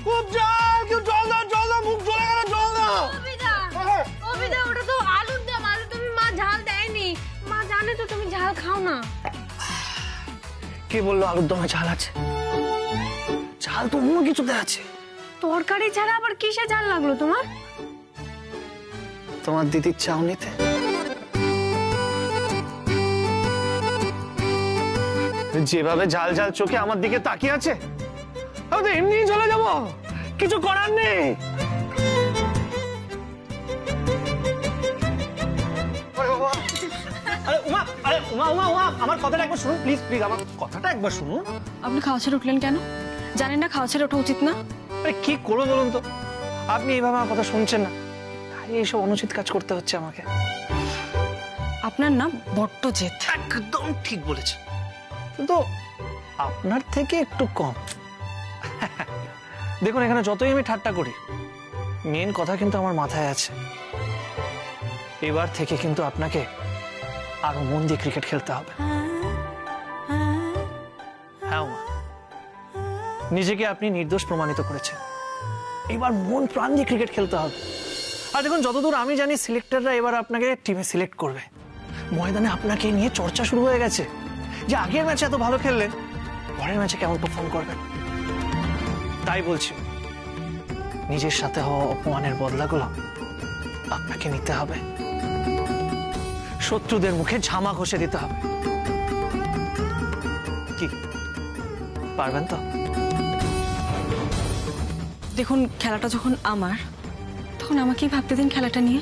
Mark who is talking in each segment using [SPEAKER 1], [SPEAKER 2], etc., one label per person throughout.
[SPEAKER 1] খুব ঝাল, কেউ জল দাও, জল দাও, মুখ জ্বলে গেল, জল দাও।
[SPEAKER 2] অভিদা ওটা তো আলুর দম, মা ঝাল দেয়নি। মা জানে তো তুমি ঝাল খাও না।
[SPEAKER 1] কে বললো আলুর দমে ঝাল আছে? ঝাল তো অন্য কিছুতে আছে।
[SPEAKER 2] তরকারি ছাড়া আবার কিসে ঝাল লাগলো তোমার?
[SPEAKER 1] তোমার দিদির চাউনিতে। যেভাবে ঝাল ঝাল চোখে আমার দিকে তাকিয়ে আছে, আমি তো এমনি চলে যাব, কিছু করার নেই। আমার কথাটা একবার শুনুন প্লিজ, প্লিজ আমার কথাটা একবার শুনুন।
[SPEAKER 3] আপনি খাওয়া ছেড়ে উঠলেন কেন? জানেন না খাওয়া ছেড়ে ওঠা উচিত না?
[SPEAKER 1] আরে কি করবো বলুন তো, আপনি এইভাবে আমার কথা শুনছেন না, তাই এইসব অনুচিত কাজ করতে হচ্ছে আমাকে।
[SPEAKER 3] আপনার নাম বড্ড জেদ।
[SPEAKER 1] একদম ঠিক বলেছেন, কিন্তু আপনার থেকে একটু কম। দেখুন এখানে যতই আমি ঠাট্টা করি, মেন কথা কিন্তু আমার মাথায় আছে। এবার থেকে কিন্তু আপনাকে আরো মন দিয়ে ক্রিকেট খেলতে হবে। হ্যাঁ মা, নিজেকে আপনি নির্দোষ প্রমাণিত করেছেন, এবার মন প্রাণ দিয়ে ক্রিকেট খেলতে হবে। আর দেখুন যতদূর আমি জানি সিলেক্টররা এবার আপনাকে টিমে সিলেক্ট করবে। ময়দানে আপনাকে নিয়ে চর্চা শুরু হয়ে গেছে যে আগের ম্যাচে এত ভালো খেললেন, পরের ম্যাচে কেমন পারফর্ম করবেন। তাই বলছি, নিজের সাথে হওয়া অপমানের বদলাগুলো আপনাকে নিতে হবে, শত্রুদের মুখে ঝামা ঘষে দিতে হবে। কি পারবেন তো?
[SPEAKER 3] দেখুন খেলাটা যখন আমার, তখন আমাকেই ভাবতে দিন খেলাটা নিয়ে।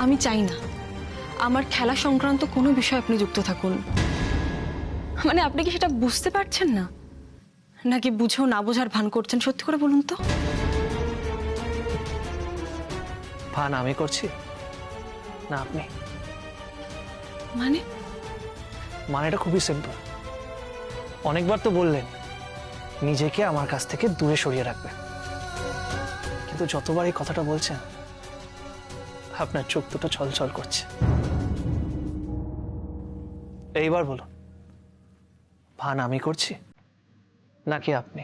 [SPEAKER 3] আমি চাই না আমার খেলা সংক্রান্ত কোনো বিষয় আপনি যুক্ত থাকুন। মানে আপনি কি সেটা বুঝতে পারছেন না, নাকি বুঝেও না বোঝার ভান করছেন? সত্যি করে বলুন তো।
[SPEAKER 1] ভান আমি করছি না আপনি?
[SPEAKER 3] মানে
[SPEAKER 1] এটা খুবই সিম্পল। অনেকবার তো বললেন নিজেকে আমার কাছ থেকে দূরে সরিয়ে রাখবেন, কিন্তু যতবার এই কথাটা বলছেন আপনার চোখ দুটো ছলছল করছে। এইবার বলুন, ভান আমি করছি নাকি আপনি?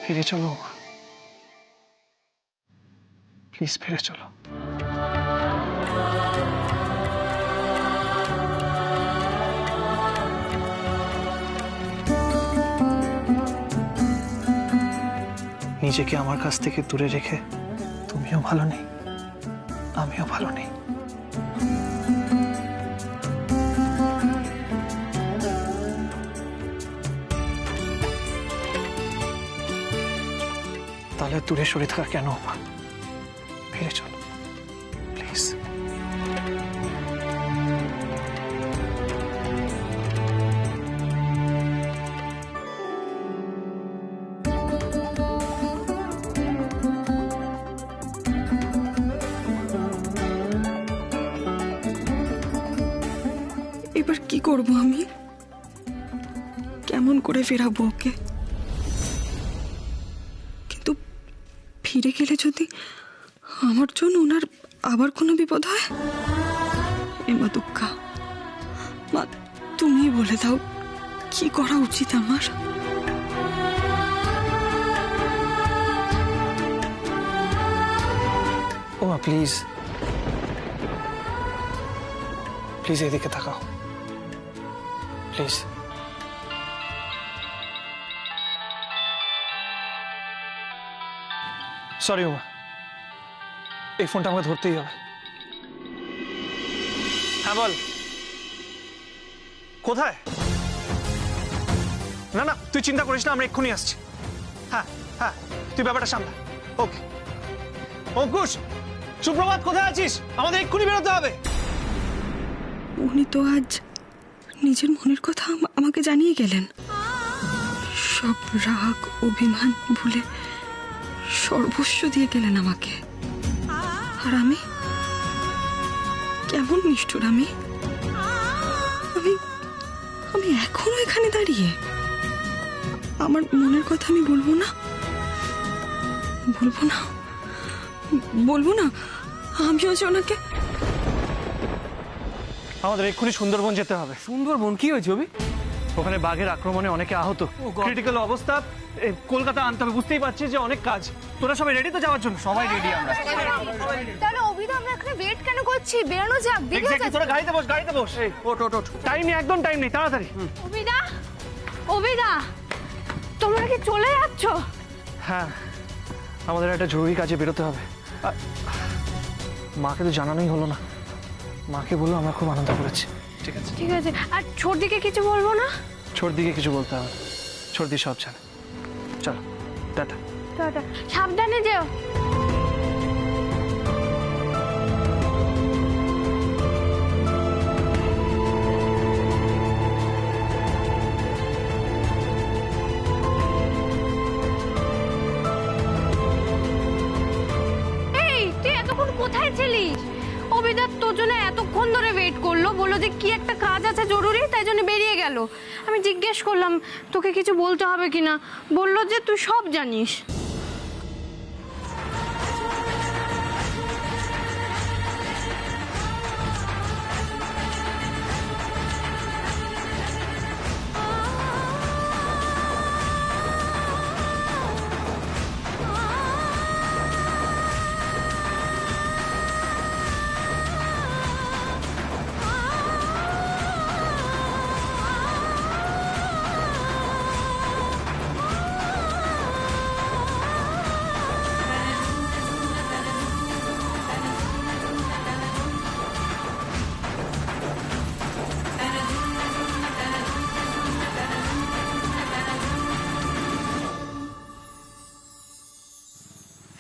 [SPEAKER 1] ফিরে চলো প্লিজ, ফিরে চলো। নিজেকে আমার কাছ থেকে দূরে রেখে তুমিও ভালো নেই, আমিও ভালো নেই। তাহলে দূরে সরে থাকা কেন? ফিরে চলো প্লিজ।
[SPEAKER 3] এবার কি করব আমি? কেমন করে ফেরাবো ওকে? কিন্তু ফিরে গেলে যদি আমার জন্য ওনার আবার কোনো বিপদ হয়? এ মা দুর্গা, মা তুমি বলে দাও কি করা উচিত আমার?
[SPEAKER 1] ও মা প্লিজ প্লিজ এদিকে তাকাও প্লিজ। সরি উমা, এই ফোনটা আমাকে ধরতেই হবে। হ্যাঁ বল, কোথায়? না না তুই চিন্তা করিস না, আমরা এক্ষুনি আসছি। হ্যাঁ হ্যাঁ তুই ব্যাপারটা সামলা। ওকে অঙ্কুশ, সুপ্রভাত, কোথায় আছিস? আমাদের এক্ষুনি বেরোতে হবে।
[SPEAKER 3] উনি তো আজ নিজের মনের কথা আমাকে জানিয়ে গেলেন। সব রাগ অভিমান ভুলে সর্বস্ব দিয়ে গেলেন আমাকে। আর আমি কেমন নিষ্ঠুর! আমি আমি এখনো এখানে দাঁড়িয়ে আমার মনের কথা আমি বলবো না? আমিও যে ওনাকে।
[SPEAKER 1] আমাদের এক্ষুনি সুন্দরবন যেতে হবে।
[SPEAKER 4] সুন্দরবন কি হয়েছে অভি?
[SPEAKER 1] ওখানে বাঘের আক্রমণে অনেকে আহত, ক্রিটিক্যাল অবস্থা। কলকাতা আনতে হবে, বুঝতেই পারছিস যে অনেক কাজ। তোরা সবাই রেডি তো যাওয়ার জন্য? সবাই রেডি আমরা।
[SPEAKER 2] তাহলে অভিদা আমরা এখানে ওয়েট কেন করছি? বেরোনো যাক, দেরি হয়ে
[SPEAKER 1] এক্স্যাক্টলি,
[SPEAKER 2] যাচ্ছে।
[SPEAKER 1] তোরা গাড়িতে বস, গাড়িতে বস। এই ওঠ ওঠ ওঠ, টাইম নেই, একদম টাইম নেই, তাড়াতাড়ি।
[SPEAKER 2] অভিদা তোমরা কি চলে যাচ্ছ?
[SPEAKER 1] হ্যাঁ আমাদের একটা জরুরি কাজে বেরোতে হবে। মাকে তো জানানোই হলো না। মাকে বললো আমরা খুব আনন্দ করেছি। ঠিক আছে
[SPEAKER 2] ঠিক আছে, আর ছোটদিকে কিছু বলবো না?
[SPEAKER 1] ছোট দিকে কিছু বলতে হবে, ছোট দি সব জানে। চলো টাটা।
[SPEAKER 2] টাটা, সাবধানে যেও। এই তুই এতক্ষণ কোথায় ছিলিস? অভিদা তোর জন্য এতক্ষণ ধরে ওয়েট করলো, বললো যে কি একটা কাজ আছে জরুরি, তাই জন্য বেরিয়ে গেল। আমি জিজ্ঞেস করলাম তোকে কিছু বলতে হবে কিনা, বললো যে তুই সব জানিস।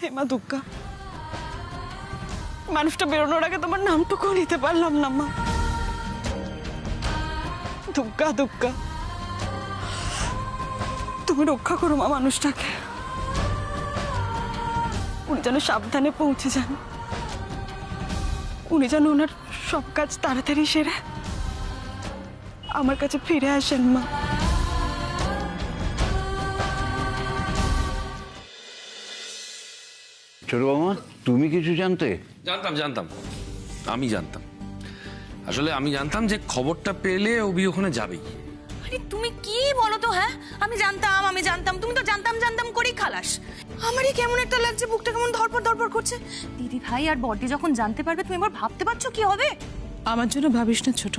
[SPEAKER 3] হে মা দুর্গা, মানুষটা বেরোনোর আগে তোমার নামটুকু নিতে পারলাম না মা। দুর্গা দুর্গা, তুমি রক্ষা করো মা মানুষটাকে। উনি যেন সাবধানে পৌঁছে যান, উনি যেন ওনার সব কাজ তাড়াতাড়ি সেরে আমার কাছে ফিরে আসেন মা।
[SPEAKER 5] ছোট বাবা, তুমি কিছু জানতে?
[SPEAKER 4] জানতাম আমি জানতাম। আসলে আমি জানতাম যে খবরটা পেলে অভি ওখানে যাবেই।
[SPEAKER 6] আরে তুমি কি বলো তো? হ্যাঁ আমি জানতাম, তুমি তো জানতাম করেই খালাস। আমারই কেমন একটা লাগছে, বুকটা কেমন ধরপড় করছে। দিদি ভাই আর বড়দি যখন জানতে পারবে, তুমি এবার ভাবতে পারছো কি হবে?
[SPEAKER 7] আমার জন্য ভাবিস না ছোট,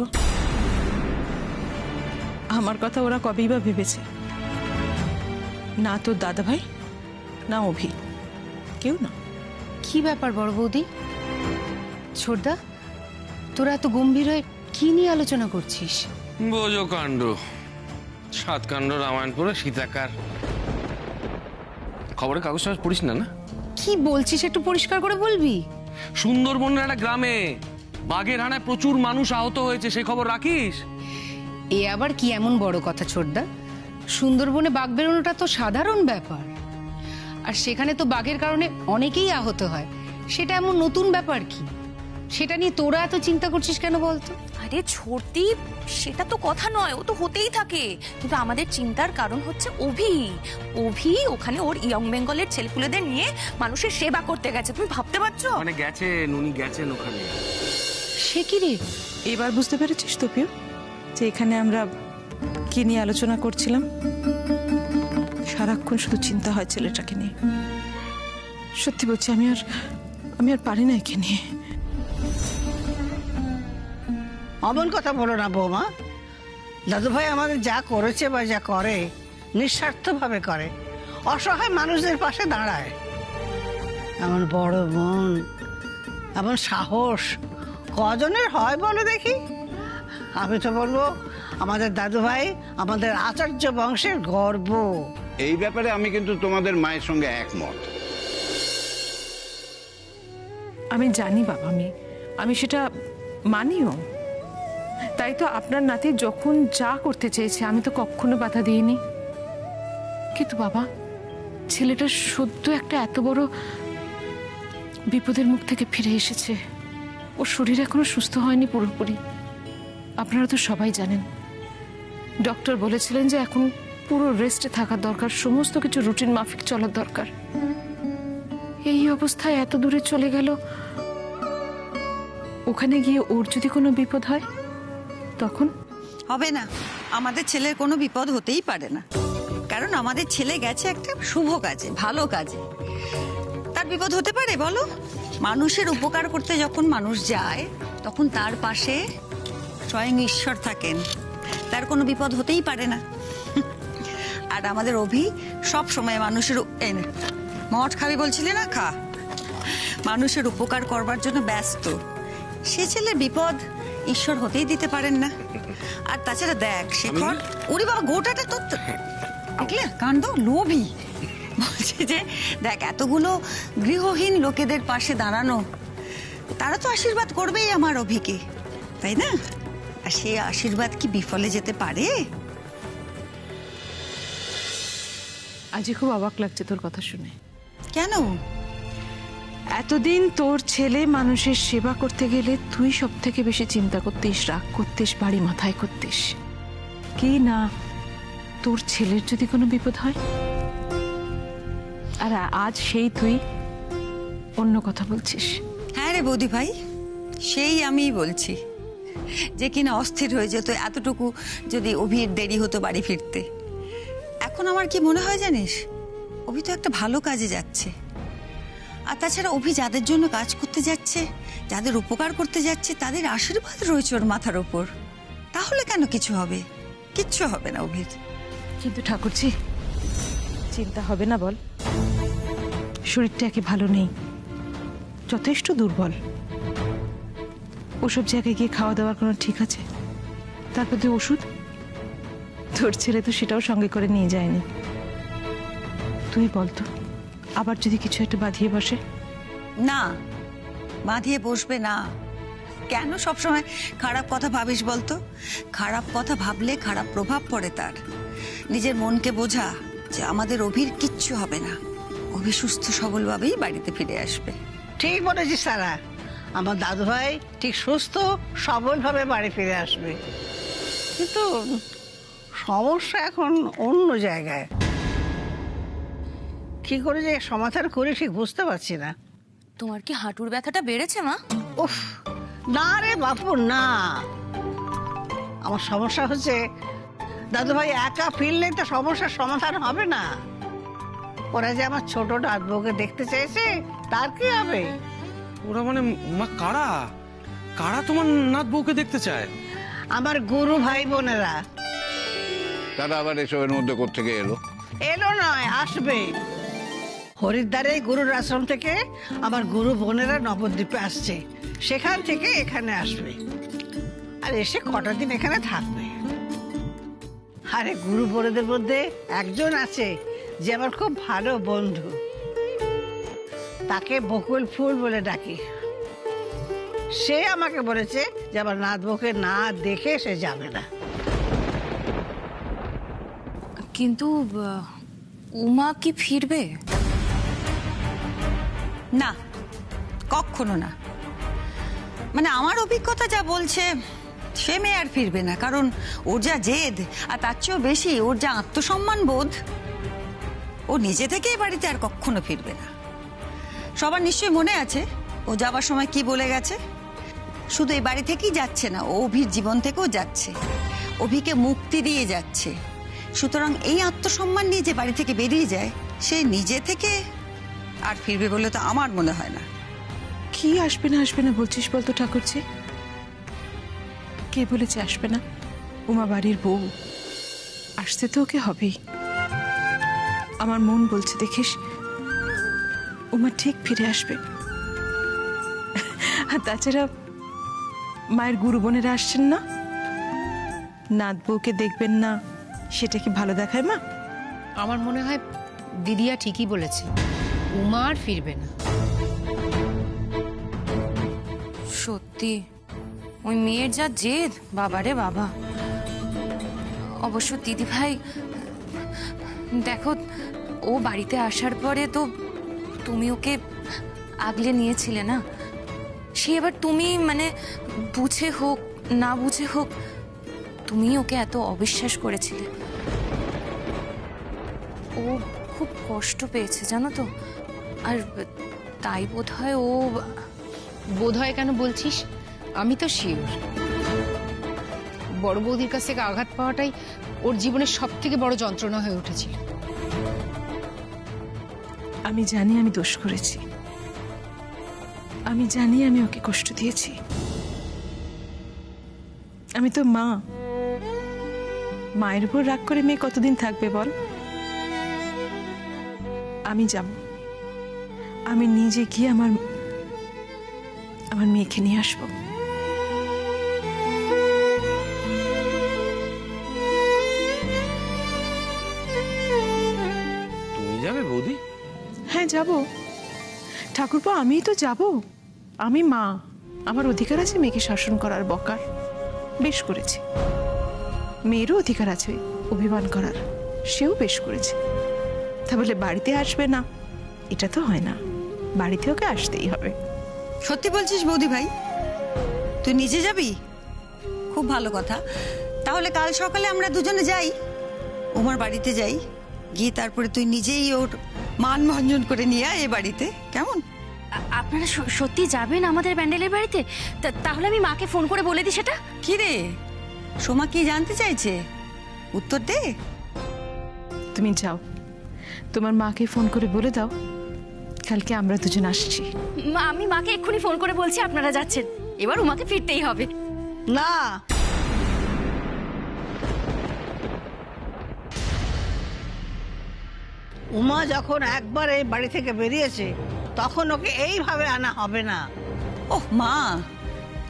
[SPEAKER 7] আমার কথা ওরা কবেই বা ভেবেছে। না তোর দাদা ভাই, না অভি, কেউ না।
[SPEAKER 8] কি ব্যাপার বড় বৌদি? ছোটদা, তোরা এত গম্ভীর হয়ে কি নিয়ে আলোচনা করছিস?
[SPEAKER 4] বোঝো কাণ্ড, 7 কাণ্ড রামায়ণ পড়ে সীতাকার। খবরের কাগজটা পড়িস না? না
[SPEAKER 8] কি বলছিস একটু পরিষ্কার করে বলবি?
[SPEAKER 4] সুন্দরবনের একটা গ্রামে বাঘের হানায় প্রচুর মানুষ আহত হয়েছে, সেই খবর রাখিস?
[SPEAKER 8] এ আবার কি এমন বড় কথা ছোটদা? সুন্দরবনে বাঘ বেরোনোটা তো সাধারণ ব্যাপার, আর সেখানে তো বাঘের কারণে অনেকেই আহত হয়। সেটা এমন নতুন ব্যাপার কি? সেটা নিয়ে তোরা এত চিন্তা করছিস কেন বলতো?
[SPEAKER 6] আরে আরে ছোটদি, সেটা তো কথা নয়, ও তো হতেই থাকে, কিন্তু আমাদের চিন্তার কারণ হচ্ছে অভি। অভি ওখানে ওর ইয়ং বেঙ্গলের ছেলেপুলেদের নিয়ে মানুষের সেবা করতে গেছে, তুমি ভাবতে পারছো?
[SPEAKER 4] মানে গেছেন, উনি গেছেন ওখানে।
[SPEAKER 3] সে কি রে?
[SPEAKER 7] এবার বুঝতে পেরেছিস তো পিউ যে এখানে আমরা কি নিয়ে আলোচনা করছিলাম? সারাক্ষণ শুধু চিন্তা হয় ছেলেটাকে নিয়ে। সত্যি বলছি, আমি আর পারি না একে নিয়ে।
[SPEAKER 9] অমন কথা বলো না বৌমা। দাদু ভাই আমাদের যা করেছে বা যা করে নিঃস্বার্থভাবে করে, অসহায় মানুষদের পাশে দাঁড়ায়। এমন বড় মন, এমন সাহস কজনের হয় বলো দেখি? আমি তো বলবো আমাদের দাদু ভাই আমাদের আচার্য বংশের গর্ব।
[SPEAKER 5] এই ব্যাপারে আমি কিন্তু তোমাদের মায়ের সঙ্গে একমত।
[SPEAKER 7] আমি জানি বাবা, আমি সেটা মানিও। তাই তো আপনার নাতি যখন যা করতে চেয়েছে আমি তো কখনো বাধা দিইনি। কিন্তু বাবা, ছেলেটা সদ্য একটা এত বড় বিপদের মুখ থেকে ফিরে এসেছে। ওর শরীর এখনো সুস্থ হয়নি পুরোপুরি। আপনারা তো সবাই জানেন, ডক্টর বলেছিলেন যে এখন পুরো রেস্টে থাকার দরকার, সমস্ত কিছু রুটিন মাফিক চলার দরকার। এই অবস্থায় এত দূরে চলে গেল, ওখানে গিয়ে ওর যদি কোনো বিপদ হয় তখন?
[SPEAKER 10] হবে না, আমাদের ছেলের কোনো বিপদ হতেই পারে না, কারণ আমাদের ছেলে গেছে একটা শুভ কাজে, ভালো কাজে। তার বিপদ হতে পারে বলো? মানুষের উপকার করতে যখন মানুষ যায় তখন তার পাশে স্বয়ং ঈশ্বর থাকেন, তার কোনো বিপদ হতেই পারে না। আর আমাদের অভি সব সময় মানুষের মঠ খাবি বলছিলে না, খা। মানুষের উপকার করবার জন্য ব্যস্ত। সে ছেলের বিপদ ঈশ্বর হতেই দিতে পারেন না। আর তাছাড়া দেখ শেখর, ওরে বাবা গোটাটা তো দেখলে কাণ্ড, লোভী। বলছে যে দেখ এতগুলো গৃহহীন লোকেদের পাশে দাঁড়ানো, তারা তো আশীর্বাদ করবেই আমার অভিকে, তাই না? আর সে আশীর্বাদ কি বিফলে যেতে পারে?
[SPEAKER 7] আজই খুব অবাক লাগছে তোর কথা শুনে।
[SPEAKER 10] কেন?
[SPEAKER 7] এতদিন তোর ছেলে মানুষের সেবা করতে গেলে তুই সব থেকে বেশি চিন্তা করতিস, রাগ করতিস, বাড়ি মাথায় করতিস। কি না তোর ছেলের যদি কোনো বিপদ হয়, আর আজ সেই তুই অন্য কথা বলছিস।
[SPEAKER 10] হ্যাঁ রে বৌদি ভাই, সেই আমিই বলছি যে কিনা অস্থির হয়ে যেত এতটুকু যদি অভির দেরি হতো বাড়ি ফিরতে। এখন আমার কি মনে হয় জানিস, অভি তো একটা ভালো কাজে যাচ্ছে। আর তাছাড়া অভি যাদের জন্য কাজ করতে যাচ্ছে, যাদের উপকার করতে যাচ্ছে, তাদের আশীর্বাদ রয়েছে ওর মাথার ওপর। তাহলে কেন কিছু হবে? কিচ্ছু হবে না অভির।
[SPEAKER 7] কিন্তু ঠাকুরজি, চিন্তা হবে না বল? শরীরটা একে ভালো নেই, যথেষ্ট দুর্বল। ওসব জায়গায় গিয়ে খাওয়া দাওয়ার কোনো ঠিক আছে? তারপর তুই ওষুধ, তোর ছেলে তো সেটাও সঙ্গে করে নিয়ে যায়নি। তুই বলতো আবার যদি কিছু একটা বাঁধিয়ে বসে?
[SPEAKER 10] না, বাঁধিয়ে বসবে না। কেন সবসময় খারাপ কথা ভাবিস বলতো? খারাপ কথা ভাবলে খারাপ প্রভাব পড়ে তার। নিজের মনকে বোঝা যে আমাদের অভির কিচ্ছু হবে না, অভি সুস্থ সবলভাবেই বাড়িতে ফিরে আসবে।
[SPEAKER 9] ঠিক বলেছিস সারা, আমার দাদু ভাই ঠিক সুস্থ সবলভাবে বাড়ি ফিরে আসবে। কিন্তু সমস্যা এখন অন্য জায়গায়। কি করে যে সমাধান করি ঠিক বুঝতে পারছি না।
[SPEAKER 6] তোমার কি হাঁটুর ব্যথাটা বেড়েছে মা?
[SPEAKER 9] উফ, না রে বাপু না। আমার সমস্যা হচ্ছে দাদু ভাই একা ফিরলে তো সমস্যার সমাধান হবে না। ওরা যে আমার ছোট নাত বউকে দেখতে চাইছে, তার কি হবে?
[SPEAKER 4] ওরা মানে মা কারা? কারা তোমার নাত বউকে দেখতে চায়?
[SPEAKER 9] আমার গুরু ভাই বোনেরা।
[SPEAKER 5] তারা আবার এসবের মধ্যে কোত্থেকে এলো?
[SPEAKER 9] এলো নয়, আসবে। হরিদ্বারে গুরুর আশ্রম থেকে আমার গুরু বোনেরা নবদ্বীপে আসছে, সেখান থেকে এখানে আসবে। আর এসে কটা দিন এখানে থাকবে। আরে গুরু বোনেদের মধ্যে একজন আছে যে আমার খুব ভালো বন্ধু, তাকে বকুল ফুল বলে ডাকি। সে আমাকে বলেছে যে আমার নাত বউকে না দেখে সে যাবে না।
[SPEAKER 6] কিন্তু উমা কি ফিরবে?
[SPEAKER 10] না, কখনো না। মানে আমার অভিজ্ঞতা যা বলছে সে মেয়ে আর ফিরবে না, কারণ ওর যা জেদ, আর তার চেয়েও বেশি ওর যা আত্মসম্মান বোধ, ও নিজে থেকে এই বাড়িতে আর কখনো ফিরবে না। সবার নিশ্চয়ই মনে আছে ও যাবার সময় কি বলে গেছে। শুধু এই বাড়ি থেকেই যাচ্ছে না, ও অভির জীবন থেকেও যাচ্ছে, অভিকে মুক্তি দিয়ে যাচ্ছে। সুতরাং এই আত্মসম্মান নিয়ে যে বাড়ি থেকে বেরিয়ে যায়, সে নিজে থেকে আর ফিরবে বলে তো আমার মনে হয় না।
[SPEAKER 7] কি আসবে না বলছিস বলতো ঠাকুরজি? কে বলেছে আসবে না? উমা বাড়ির বউ, আসতে তো ওকে হবেই। আমার মন বলছে দেখিস, উমা ঠিক ফিরে আসবে। আর তাছাড়া মায়ের গুরু বোনেরা আসছেন না, নাত বউকে দেখবেন না, সেটা কি ভালো দেখায় মা?
[SPEAKER 8] আমার মনে হয় দিদিয়া ঠিকই বলেছে, উমা আর ফিরবে না।
[SPEAKER 6] সত্যি ওই মেয়ের যা জেদ, বাবারে বাবা। অবশ্য দিদি ভাই দেখো, ও বাড়িতে আসার পরে তো তুমি ওকে আগলে নিয়েছিলে না, সে এবার তুমি মানে বুঝে হোক না বুঝে হোক তুমি ওকে এত অবিশ্বাস করেছিলে। ও খুব কষ্ট পেয়েছে জানো তো, আর তাই বোধহয় ও।
[SPEAKER 8] বোধহয় কেন বলছিস? আমি তো শিওর বড় বৌদির কাছ থেকে আঘাত পাওয়াটাই ওর জীবনের সব থেকে বড় যন্ত্রণা হয়ে উঠেছিল।
[SPEAKER 7] আমি জানি আমি দোষ করেছি, আমি জানি আমি ওকে কষ্ট দিয়েছি। আমি তো মা, মায়ের উপর রাগ করে মেয়ে কতদিন থাকবে বল? আমি যাব, আমি নিজে গিয়ে আমার মেয়েকে নিয়ে আসবো।
[SPEAKER 4] তুমি যাবে বৌদি?
[SPEAKER 7] হ্যাঁ যাব ঠাকুরপো, আমিই তো যাব। আমি মা, আমার অধিকার আছে মেয়েকে শাসন করার, বকার। বেশ করেছে। মেয়েরও অধিকার আছে অভিমান করার, সেও বেশ করেছে। তা বলে বাড়িতে আসবে না এটা তো হয় না, বাড়িতে ওকে আসতেই হবে।
[SPEAKER 10] সত্যি বলছিস বৌদি ভাই? তুই নিজে যাবি? খুব ভালো কথা। তাহলে কাল সকালে আমরা দুজনে যাই, উমার বাড়িতে যাই, গিয়ে তারপরে তুই নিজেই ওর মান ভঞ্জন করে নিয়ে আয় এ বাড়িতে, কেমন?
[SPEAKER 2] আপনারা সত্যি যাবেন আমাদের ব্যান্ডেলের বাড়িতে? তাহলে আমি মাকে ফোন করে বলে দিই সেটা।
[SPEAKER 10] কি রে সোমা, কি জানতে চাইছে? উত্তর দে।
[SPEAKER 7] তুমি যাও, তোমার মাকে ফোন করে বলে দাও কালকে আমরা দুজন আসছি।
[SPEAKER 2] আমি মাকে এক্ষুনি ফোন করে বলছি আপনারা যাচ্ছেন, এবার উমাকে ফিরতেই হবে।
[SPEAKER 9] না, উমা যখন একবার এই বাড়ি থেকে বেরিয়েছে তখন ওকে এইভাবে আনা হবে না।
[SPEAKER 10] ওহ মা,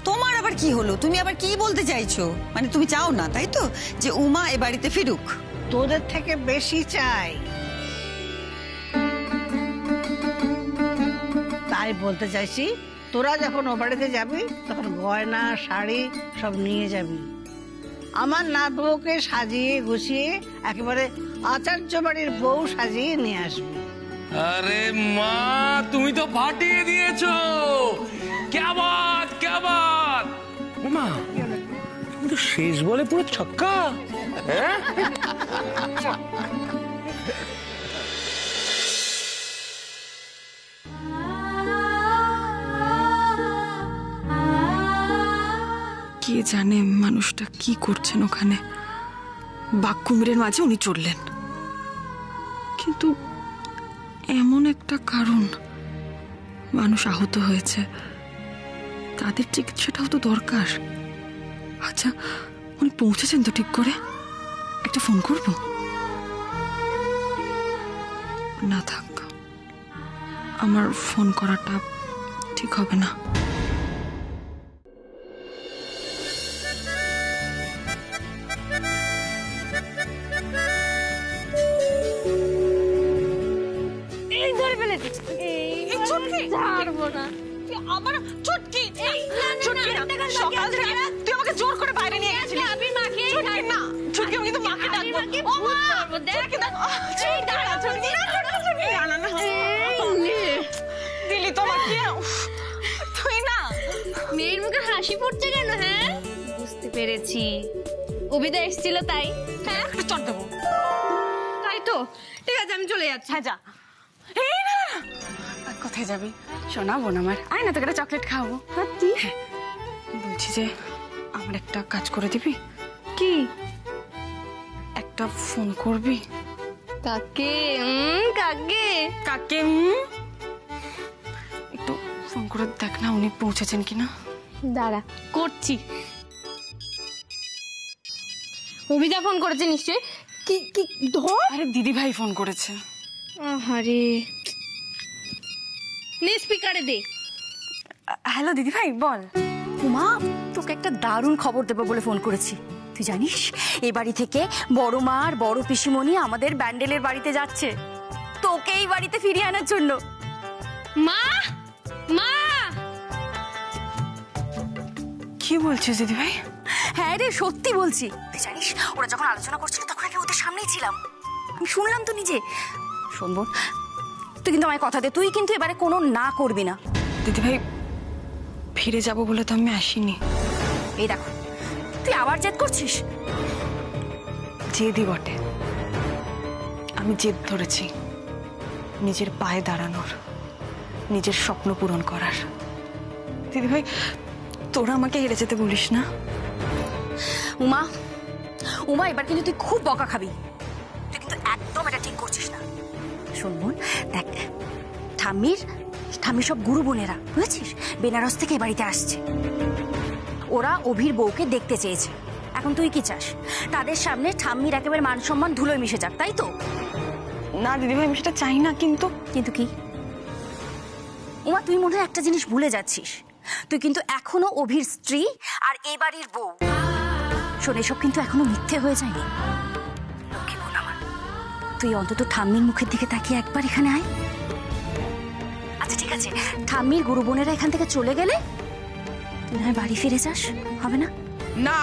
[SPEAKER 10] তোমার আবার কি হলো? তুমি আবার কি বলতে চাইছো? মানে তুমি চাও না তাই তো যে উমা এ বাড়িতে ফিরুক?
[SPEAKER 9] তোদের থেকে বেশি চাই। তাই বলতে চাইছি, তোরা যখন ও বাড়িতে যাবি তখন গয়না শাড়ি সব নিয়ে যাবি। আমার নাত বউকে সাজিয়ে গুছিয়ে একেবারে আচার্য বাড়ির বউ সাজিয়ে নিয়ে আসবি।
[SPEAKER 4] আরে মা, তুমি তো ফাটিয়ে দিয়েছো। ক্যা বাত ক্যা বাত। মা, তুমি তো শেষ বলে পুরো ছক্কা। হ্যাঁ,
[SPEAKER 3] কে জানে মানুষটা কি করছেন ওখানে। বাঘ কুমিরের মাঝে উনি চললেন, কিন্তু এমন একটা কারণ, মানুষ আহত হয়েছে, তাদের চিকিৎসাটাও তো দরকার। আচ্ছা, উনি পৌঁছেছেন তো ঠিক করে? একটা ফোন করব? না থাক, আমার ফোন করাটা ঠিক হবে না।
[SPEAKER 2] ছাড়বো না।
[SPEAKER 3] আমার চুটকি, চুটকি না, সকাল থেকে তুই আমাকে জোর করে বাইরে নিয়ে গেছিলিস।
[SPEAKER 2] আমি মাকে
[SPEAKER 3] চুটকি না, চুটকি, আমি কিন্তু মাকে ডাকবো। ও মা, চুটকি না, চুটকি না, চুটকি না, না, না, দিলি তো মাকে। তুই না,
[SPEAKER 2] মেয়ের মুখে হাসি ফুটছে কেন? হ্যাঁ, বুঝতে পেরেছি অভিদা এসেছিল তাই। হ্যাঁ
[SPEAKER 3] চট দেবো।
[SPEAKER 2] তাই তো, ঠিক আছে আমি চলে যাচ্ছি।
[SPEAKER 3] হ্যাঁ যা। এই না না, না। কোথায় যাবি? শোনা বোন আমার, আয় না তোকে একটা চকলেট খাওয়াবো।
[SPEAKER 2] সত্যি?
[SPEAKER 3] হ্যাঁ, বলছি যে আমার একটা কাজ করে দিবি?
[SPEAKER 2] কি?
[SPEAKER 3] একটা ফোন করবি।
[SPEAKER 2] কাকে? কাকে?
[SPEAKER 3] কাকে? একটু ফোন করে দেখ না উনি পৌঁছেছেন কিনা।
[SPEAKER 2] দাঁড়া, করছি। অভিদা ফোন করেছে নিশ্চয়ই। কি কি ধর।
[SPEAKER 3] আরে দিদি ভাই ফোন করেছে।
[SPEAKER 2] আরে নে স্পিকারে দে।
[SPEAKER 3] হ্যালো দিদি ভাই বল।
[SPEAKER 6] উমা, তোকে একটা দারুণ খবর দেবো বলে ফোন করেছি। তুই জানিস এ বাড়ি থেকে বড় মা আর বড় পিসিমণি আমাদের ব্যান্ডেলের বাড়িতে যাচ্ছে তোকে এই বাড়িতে ফিরিয়ে আনার জন্য।
[SPEAKER 2] মা মা,
[SPEAKER 3] কি বলছিস দিদি ভাই?
[SPEAKER 6] হ্যাঁ রে, সত্যি বলছি। তুই জানিস ওরা যখন আলোচনা করছিল তখন আমি ওদের সামনেই ছিলাম, আমি শুনলাম তো নিজে। শোন বোন, তুই কিন্তু আমায় কথা দে, তুই কিন্তু এবারে কোনো না করবি না।
[SPEAKER 3] দিদি ভাই ফিরে যাব বলে তো আমি আসিনি।
[SPEAKER 6] এই দেখো, তুই আবার জেদ করছিস।
[SPEAKER 3] জেদি বটে, আমি জেদ ধরেছি নিজের পায়ে দাঁড়ানোর, নিজের স্বপ্ন পূরণ করার। দিদি ভাই তোরা আমাকে হেরে যেতে বলিস না।
[SPEAKER 6] উমা, উমা এবার কিন্তু তুই খুব বকা খাবি। তুই কিন্তু একদম এটা ঠিক করছিস না। শোন বোন, দেখ ঠাম্মির সব গুরু বোনেরা বুঝেছিস বেনারস থেকে এ বাড়িতে আসছে। ওরা অভির বউকে দেখতে চেয়েছে। এখন তুই কি চাস? তাদের সামনে ঠাম্মির একেবারে মান সম্মান ধুলোয় মিশে যাক, তাই তো?
[SPEAKER 3] না দিদি ভাই আমি সেটা চাই না। কিন্তু
[SPEAKER 6] কিন্তু কি? উমা, তুই মনে হয় একটা জিনিস ভুলে যাচ্ছিস। তুই কিন্তু এখনো অভির স্ত্রী আর এ বাড়ির বউ। শোন, এসব কিন্তু এখনো মিথ্যে হয়ে যায়নি। লক্ষ্মী বোন আমার, তুই অন্তত ঠাম্মির মুখের দিকে তাকিয়ে একবার এখানে আয়। আচ্ছা ঠিক আছে, ঠাম্মির গুরু বোনেরা এখান থেকে চলে গেলে তুই না হয় বাড়ি ফিরে যাস, হবে না?
[SPEAKER 3] না